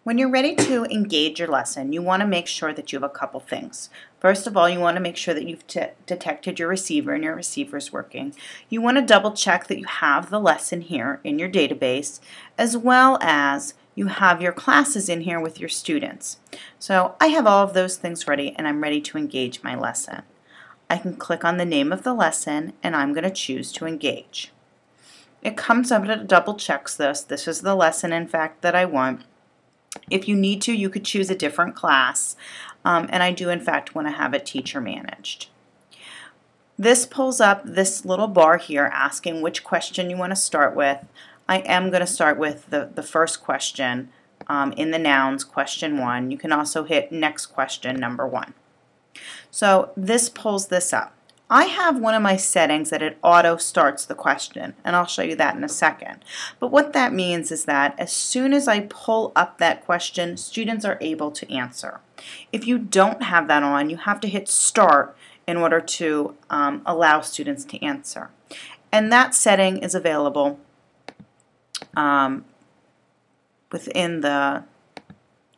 When you're ready to engage your lesson, you want to make sure that you have a couple things. First of all, you want to make sure that you've detected your receiver and your receiver's working. You want to double check that you have the lesson here in your database, as well as you have your classes in here with your students. So I have all of those things ready and I'm ready to engage my lesson. I can click on the name of the lesson and I'm going to choose to engage. It comes up and it double checks this. This is the lesson, in fact, that I want. If you need to, you could choose a different class, and I do in fact want to have it teacher managed. This pulls up this little bar here asking which question you want to start with. I am going to start with the first question in the nouns, question 1. You can also hit next question, number 1. So this pulls this up. I have one of my settings that it auto starts the question, and I'll show you that in a second. But what that means is that as soon as I pull up that question, students are able to answer. If you don't have that on, you have to hit start in order to allow students to answer. And that setting is available within the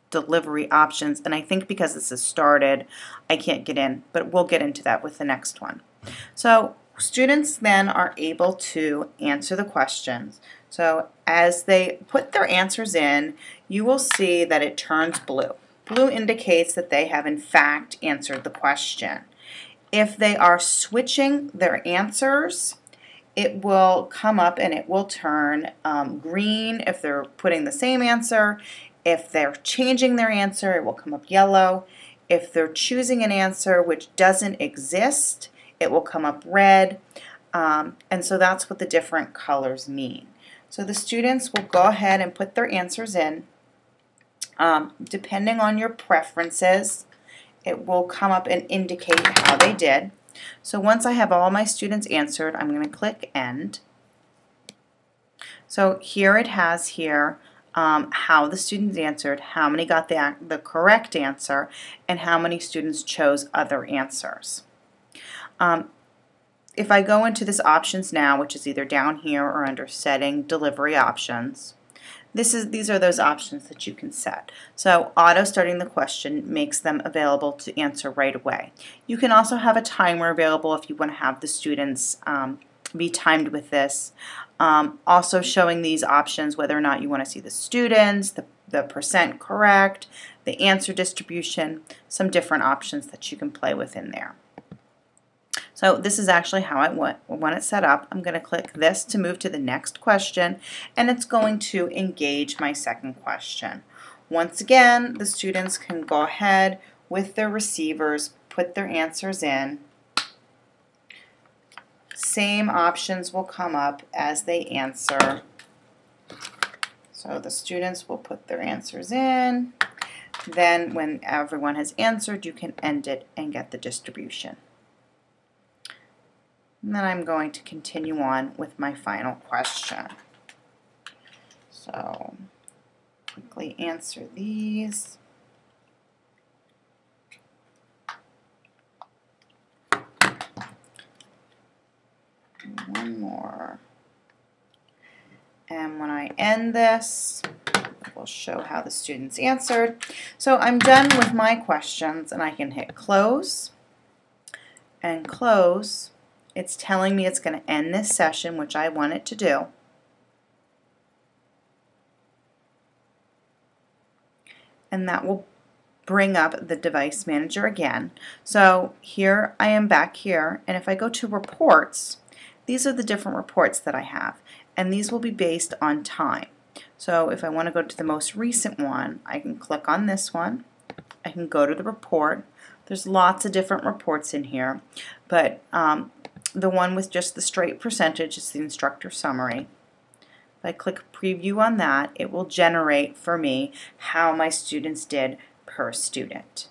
delivery options, and I think because this is started I can't get in, but we'll get into that with the next one. So students then are able to answer the questions. So as they put their answers in, you will see that it turns blue. Blue indicates that they have in fact answered the question. If they are switching their answers, it will come up and it will turn green if they're putting the same answer. If they're changing their answer, it will come up yellow. If they're choosing an answer which doesn't exist, it will come up red. And so that's what the different colors mean. So the students will go ahead and put their answers in. Depending on your preferences, it will come up and indicate how they did. So once I have all my students answered, I'm going to click End. So here it has here how the students answered, how many got the correct answer, and how many students chose other answers. If I go into this options now, which is either down here or under setting delivery options, these are those options that you can set. So auto starting the question makes them available to answer right away. You can also have a timer available if you want to have the students be timed with this. Also showing these options whether or not you want to see the students, the percent correct, the answer distribution, some different options that you can play with in there. So this is actually how I want it set up. I'm going to click this to move to the next question, and it's going to engage my second question. Once again, the students can go ahead with their receivers, put their answers in. Same options will come up as they answer. So the students will put their answers in. Then when everyone has answered, you can end it and get the distribution. And then I'm going to continue on with my final question. So quickly answer these. One more. And when I end this, it will show how the students answered. So I'm done with my questions, and I can hit close and close. It's telling me it's going to end this session, which I want it to do. And that will bring up the device manager again. So here I am back here, and if I go to reports, these are the different reports that I have, and these will be based on time. So if I want to go to the most recent one, I can click on this one. I can go to the report. There's lots of different reports in here, but the one with just the straight percentage is the instructor summary. If I click preview on that, it will generate for me how my students did per student.